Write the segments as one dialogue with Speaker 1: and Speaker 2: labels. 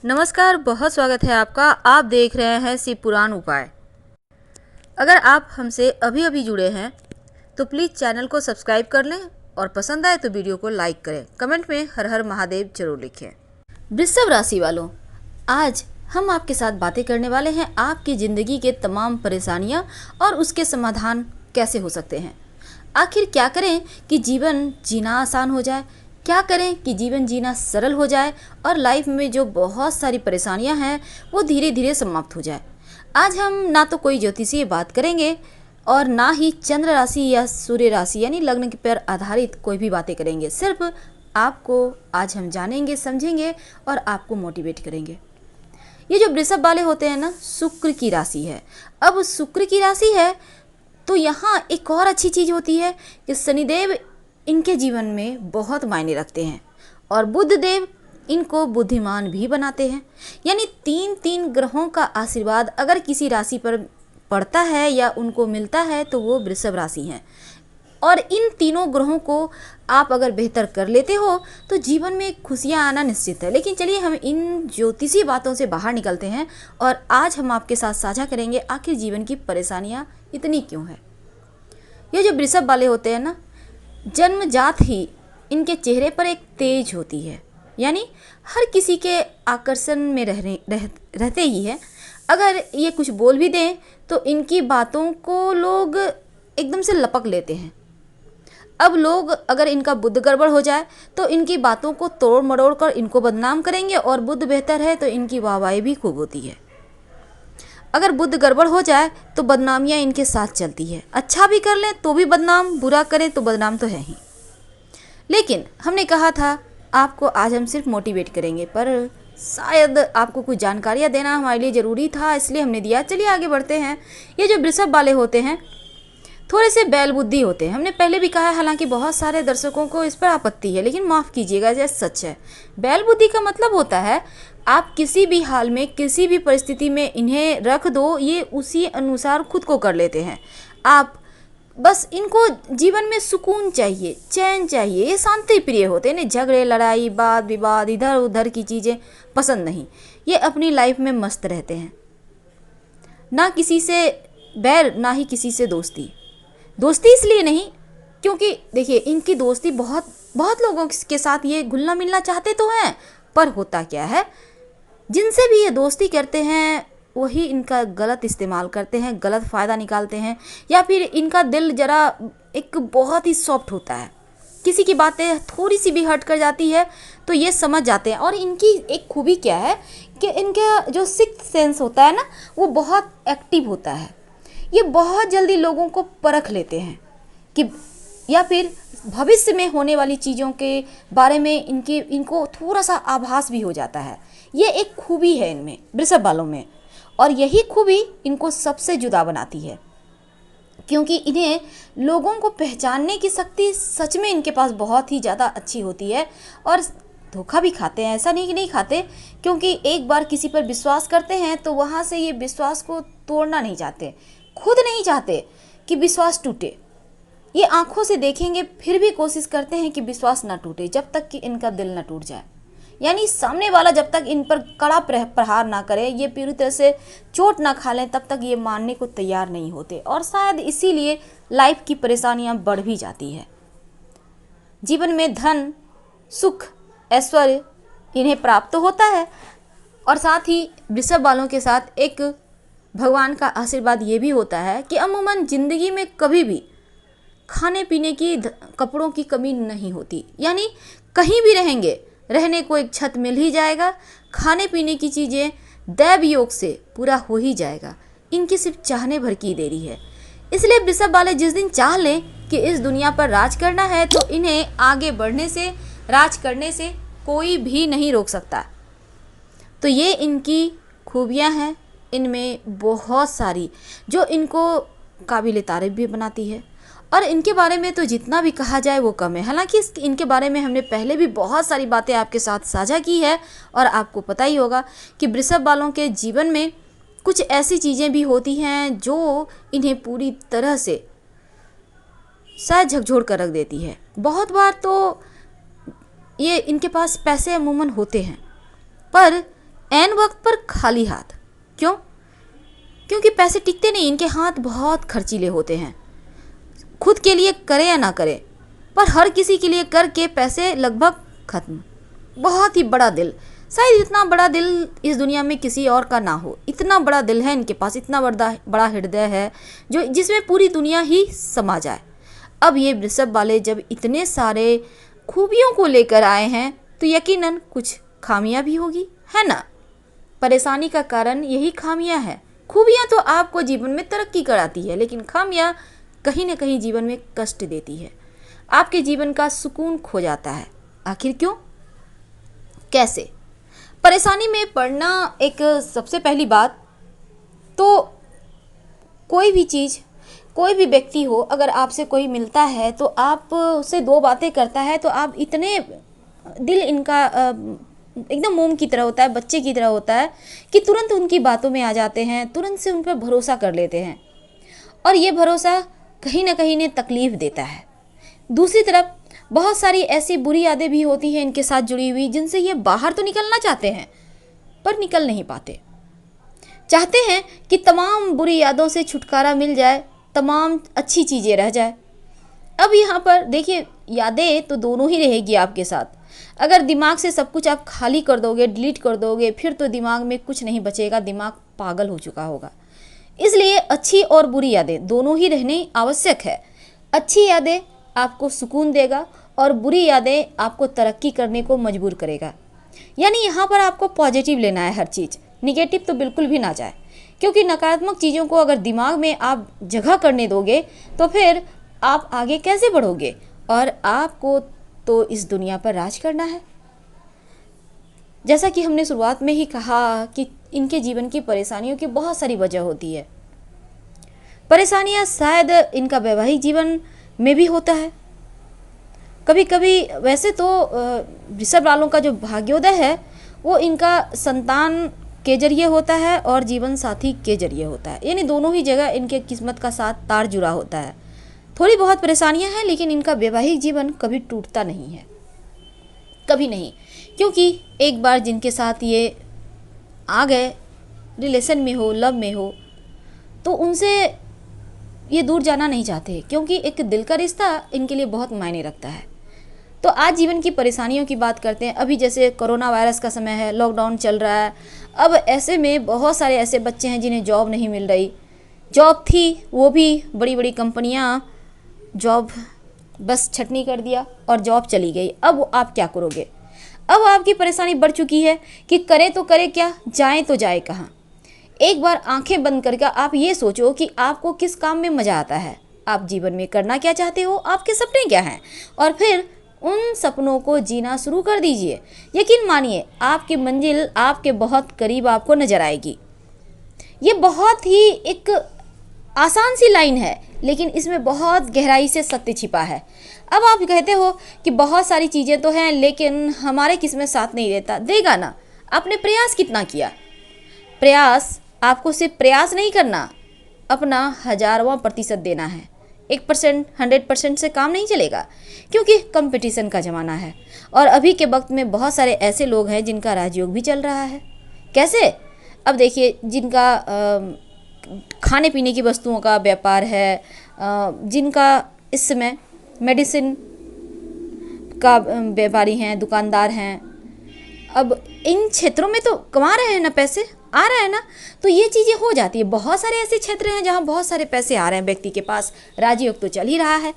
Speaker 1: नमस्कार, बहुत स्वागत है आपका। आप देख रहे हैं शिव पुराण उपाय। अगर आप हमसे अभी अभी जुड़े हैं तो प्लीज़ चैनल को सब्सक्राइब कर लें और पसंद आए तो वीडियो को लाइक करें। कमेंट में हर हर महादेव जरूर लिखें। वृषभ राशि वालों, आज हम आपके साथ बातें करने वाले हैं आपकी ज़िंदगी के तमाम परेशानियां और उसके समाधान कैसे हो सकते हैं। आखिर क्या करें कि जीवन जीना आसान हो जाए, क्या करें कि जीवन जीना सरल हो जाए और लाइफ में जो बहुत सारी परेशानियां हैं वो धीरे धीरे समाप्त हो जाए। आज हम ना तो कोई ज्योतिषीय बात करेंगे और ना ही चंद्र राशि या सूर्य राशि यानी लग्न पर आधारित कोई भी बातें करेंगे। सिर्फ आपको आज हम जानेंगे, समझेंगे और आपको मोटिवेट करेंगे। ये जो वृषभ वाले होते हैं ना, शुक्र की राशि है। अब शुक्र की राशि है तो यहाँ एक और अच्छी चीज़ होती है कि शनिदेव इनके जीवन में बहुत मायने रखते हैं और बुध देव इनको बुद्धिमान भी बनाते हैं। यानी तीन तीन ग्रहों का आशीर्वाद अगर किसी राशि पर पड़ता है या उनको मिलता है तो वो वृषभ राशि है। और इन तीनों ग्रहों को आप अगर बेहतर कर लेते हो तो जीवन में खुशियां आना निश्चित है। लेकिन चलिए हम इन ज्योतिषी बातों से बाहर निकलते हैं और आज हम आपके साथ साझा करेंगे आखिर जीवन की परेशानियां इतनी क्यों है। ये जो वृषभ वाले होते हैं ना, जन्मजात ही इनके चेहरे पर एक तेज होती है। यानी हर किसी के आकर्षण में रहते ही है। अगर ये कुछ बोल भी दें तो इनकी बातों को लोग एकदम से लपक लेते हैं। अब लोग अगर इनका बुद्ध गड़बड़ हो जाए तो इनकी बातों को तोड़ मरोड़ कर इनको बदनाम करेंगे और बुद्ध बेहतर है तो इनकी वाहवाही भी खूब होती है। अगर बुद्ध गड़बड़ हो जाए तो बदनामियाँ इनके साथ चलती है। अच्छा भी कर लें तो भी बदनाम, बुरा करें तो बदनाम तो है ही। लेकिन हमने कहा था आपको आज हम सिर्फ मोटिवेट करेंगे, पर शायद आपको कुछ जानकारियाँ देना हमारे लिए ज़रूरी था, इसलिए हमने दिया। चलिए आगे बढ़ते हैं। ये जो वृषभ वाले होते हैं थोड़े से बैल बुद्धि होते हैं। हमने पहले भी कहा है, हालांकि बहुत सारे दर्शकों को इस पर आपत्ति है, लेकिन माफ़ कीजिएगा, यह सच है। बैल बुद्धि का मतलब होता है आप किसी भी हाल में किसी भी परिस्थिति में इन्हें रख दो, ये उसी अनुसार खुद को कर लेते हैं। आप बस इनको जीवन में सुकून चाहिए, चैन चाहिए। ये शांति प्रिय होते हैं, इन्हें झगड़े, लड़ाई, वाद विवाद, इधर उधर की चीज़ें पसंद नहीं। ये अपनी लाइफ में मस्त रहते हैं, ना किसी से बैर ना ही किसी से दोस्ती। दोस्ती इसलिए नहीं क्योंकि देखिए इनकी दोस्ती बहुत लोगों के साथ ये घुलना मिलना चाहते तो हैं, पर होता क्या है, जिनसे भी ये दोस्ती करते हैं वही इनका गलत इस्तेमाल करते हैं, गलत फ़ायदा निकालते हैं, या फिर इनका दिल जरा एक बहुत ही सॉफ्ट होता है। किसी की बातें थोड़ी सी भी हट कर जाती है तो ये समझ जाते हैं। और इनकी एक खूबी क्या है कि इनका जो सिक्स्थ सेंस होता है ना, वो बहुत एक्टिव होता है। ये बहुत जल्दी लोगों को परख लेते हैं कि या फिर भविष्य में होने वाली चीज़ों के बारे में इनको थोड़ा सा आभास भी हो जाता है। ये एक खूबी है इनमें, वृषभ वालों में, और यही खूबी इनको सबसे जुदा बनाती है क्योंकि इन्हें लोगों को पहचानने की शक्ति सच में इनके पास बहुत ही ज़्यादा अच्छी होती है। और धोखा भी खाते हैं, ऐसा नहीं कि नहीं खाते, क्योंकि एक बार किसी पर विश्वास करते हैं तो वहाँ से ये विश्वास को तोड़ना नहीं चाहते, खुद नहीं चाहते कि विश्वास टूटे। ये आंखों से देखेंगे फिर भी कोशिश करते हैं कि विश्वास ना टूटे, जब तक कि इनका दिल ना टूट जाए। यानी सामने वाला जब तक इन पर कड़ा प्रहार ना करे, ये पूरी तरह से चोट ना खा लें, तब तक ये मानने को तैयार नहीं होते। और शायद इसीलिए लाइफ की परेशानियां बढ़ भी जाती है। जीवन में धन, सुख, ऐश्वर्य इन्हें प्राप्त तो होता है, और साथ ही वृषभ वालों के साथ एक भगवान का आशीर्वाद ये भी होता है कि अमूमन ज़िंदगी में कभी भी खाने पीने की, कपड़ों की कमी नहीं होती। यानी कहीं भी रहेंगे, रहने को एक छत मिल ही जाएगा, खाने पीने की चीज़ें दैव योग से पूरा हो ही जाएगा। इनकी सिर्फ चाहने भर की देरी है। इसलिए वृषभ वाले जिस दिन चाह लें कि इस दुनिया पर राज करना है तो इन्हें आगे बढ़ने से, राज करने से कोई भी नहीं रोक सकता। तो ये इनकी खूबियाँ हैं, इनमें बहुत सारी जो इनको काबिल तारीफ भी बनाती है। और इनके बारे में तो जितना भी कहा जाए वो कम है। हालांकि इनके बारे में हमने पहले भी बहुत सारी बातें आपके साथ साझा की है, और आपको पता ही होगा कि वृषभ वालों के जीवन में कुछ ऐसी चीज़ें भी होती हैं जो इन्हें पूरी तरह से शायद झकझोर कर रख देती है। बहुत बार तो ये इनके पास पैसे अमूमन होते हैं, पर ऐन वक्त पर खाली हाथ। क्यों? क्योंकि पैसे टिकते नहीं, इनके हाथ बहुत खर्चीले होते हैं। खुद के लिए करे या ना करे, पर हर किसी के लिए करके पैसे लगभग खत्म। बहुत ही बड़ा दिल, शायद इतना बड़ा दिल इस दुनिया में किसी और का ना हो। इतना बड़ा दिल है इनके पास, इतना बड़ा हृदय है जो जिसमें पूरी दुनिया ही समा जाए। अब ये वृषभ वाले जब इतने सारे खूबियों को लेकर आए हैं तो यकीनन कुछ खामियां भी होगी, है ना। परेशानी का कारण यही खामियां है। खूबियां तो आपको जीवन में तरक्की कराती है, लेकिन खामियां कहीं ना कहीं जीवन में कष्ट देती है। आपके जीवन का सुकून खो जाता है। आखिर क्यों? कैसे? परेशानी में पड़ना, एक सबसे पहली बात तो कोई भी चीज़, कोई भी व्यक्ति हो, अगर आपसे कोई मिलता है तो आप उससे दो बातें करता है तो आप इतने दिल इनका एकदम मोम की तरह होता है, बच्चे की तरह होता है कि तुरंत उनकी बातों में आ जाते हैं, तुरंत से उन पर भरोसा कर लेते हैं। और ये भरोसा कहीं ना कहीं इन्हें तकलीफ़ देता है। दूसरी तरफ बहुत सारी ऐसी बुरी यादें भी होती हैं इनके साथ जुड़ी हुई, जिनसे ये बाहर तो निकलना चाहते हैं पर निकल नहीं पाते। चाहते हैं कि तमाम बुरी यादों से छुटकारा मिल जाए, तमाम अच्छी चीज़ें रह जाए। अब यहाँ पर देखिए, यादें तो दोनों ही रहेगी आपके साथ। अगर दिमाग से सब कुछ आप खाली कर दोगे, डिलीट कर दोगे, फिर तो दिमाग में कुछ नहीं बचेगा, दिमाग पागल हो चुका होगा। इसलिए अच्छी और बुरी यादें दोनों ही रहनी आवश्यक है। अच्छी यादें आपको सुकून देगा और बुरी यादें आपको तरक्की करने को मजबूर करेगा। यानी यहाँ पर आपको पॉजिटिव लेना है हर चीज़, निगेटिव तो बिल्कुल भी ना जाए। क्योंकि नकारात्मक चीज़ों को अगर दिमाग में आप जगह करने दोगे तो फिर आप आगे कैसे बढ़ोगे। और आपको तो इस दुनिया पर राज करना है। जैसा कि हमने शुरुआत में ही कहा कि इनके जीवन की परेशानियों की बहुत सारी वजह होती है। परेशानियां शायद इनका वैवाहिक जीवन में भी होता है कभी कभी। वैसे तो वृषभ वालों का जो भाग्योदय है वो इनका संतान के जरिए होता है और जीवन साथी के जरिए होता है, यानी दोनों ही जगह इनके किस्मत का साथ तार जुड़ा होता है। थोड़ी बहुत परेशानियां हैं, लेकिन इनका वैवाहिक जीवन कभी टूटता नहीं है, कभी नहीं। क्योंकि एक बार जिनके साथ ये आ गए, रिलेशन में हो, लव में हो, तो उनसे ये दूर जाना नहीं चाहते, क्योंकि एक दिल का रिश्ता इनके लिए बहुत मायने रखता है। तो आज जीवन की परेशानियों की बात करते हैं। अभी जैसे कोरोना वायरस का समय है, लॉकडाउन चल रहा है। अब ऐसे में बहुत सारे ऐसे बच्चे हैं जिन्हें जॉब नहीं मिल रही। जॉब थी, वो भी बड़ी बड़ी कंपनियां जॉब बस छटनी कर दिया और जॉब चली गई। अब आप क्या करोगे? अब आपकी परेशानी बढ़ चुकी है कि करे तो करे क्या, जाए तो जाए कहाँ। एक बार आंखें बंद करके आप ये सोचो कि आपको किस काम में मज़ा आता है, आप जीवन में करना क्या चाहते हो, आपके सपने क्या हैं, और फिर उन सपनों को जीना शुरू कर दीजिए। यकीन मानिए, आपकी मंजिल आपके बहुत करीब आपको नजर आएगी। ये बहुत ही एक आसान सी लाइन है, लेकिन इसमें बहुत गहराई से सत्य छिपा है। अब आप कहते हो कि बहुत सारी चीज़ें तो हैं, लेकिन हमारे किस्मत साथ नहीं देता। देगा ना, आपने प्रयास कितना किया। प्रयास, आपको सिर्फ प्रयास नहीं करना, अपना 1000वां% देना है। 1%, 100% से काम नहीं चलेगा, क्योंकि कंपटीशन का ज़माना है। और अभी के वक्त में बहुत सारे ऐसे लोग हैं जिनका राजयोग भी चल रहा है। कैसे? अब देखिए, जिनका खाने पीने की वस्तुओं का व्यापार है, जिनका इस समय मेडिसिन का व्यापारी हैं, दुकानदार हैं, अब इन क्षेत्रों में तो कमा रहे हैं ना, पैसे आ रहा है ना, तो ये चीज़ें हो जाती है। बहुत सारे ऐसे क्षेत्र हैं जहाँ बहुत सारे पैसे आ रहे हैं व्यक्ति के पास, राजयोग तो चल ही रहा है,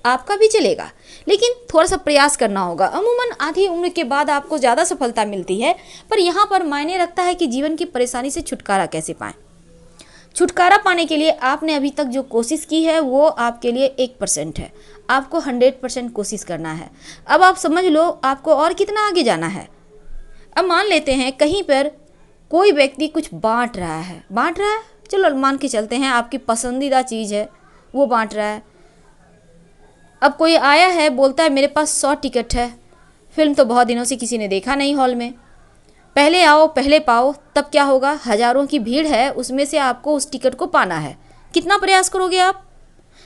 Speaker 1: आपका भी चलेगा, लेकिन थोड़ा सा प्रयास करना होगा। अमूमन आधी उम्र के बाद आपको ज़्यादा सफलता मिलती है, पर यहाँ पर मायने रखता है कि जीवन की परेशानी से छुटकारा कैसे पाएँ। छुटकारा पाने के लिए आपने अभी तक जो कोशिश की है वो आपके लिए 1% है, आपको 100% कोशिश करना है। अब आप समझ लो आपको और कितना आगे जाना है। अब मान लेते हैं कहीं पर कोई व्यक्ति कुछ बांट रहा है, चलो मान के चलते हैं आपकी पसंदीदा चीज़ है वो बांट रहा है। अब कोई आया है, बोलता है मेरे पास 100 टिकट है, फिल्म तो बहुत दिनों से किसी ने देखा नहीं हॉल में, पहले आओ पहले पाओ। तब क्या होगा? हज़ारों की भीड़ है, उसमें से आपको उस टिकट को पाना है। कितना प्रयास करोगे आप?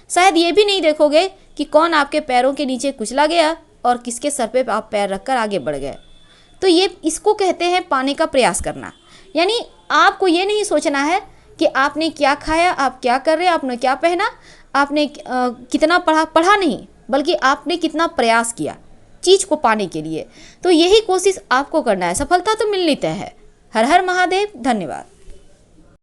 Speaker 1: शायद ये भी नहीं देखोगे कि कौन आपके पैरों के नीचे कुचला गया और किसके सर पे आप पैर रखकर आगे बढ़ गए। तो ये इसको कहते हैं पाने का प्रयास करना। यानी आपको ये नहीं सोचना है कि आपने क्या खाया, आप क्या कर रहे हैं, आपने क्या पहना, आपने कितना पढ़ा नहीं, बल्कि आपने कितना प्रयास किया चीज़ को पाने के लिए। तो यही कोशिश आपको करना है, सफलता तो मिलनी तय है। हर हर महादेव, धन्यवाद।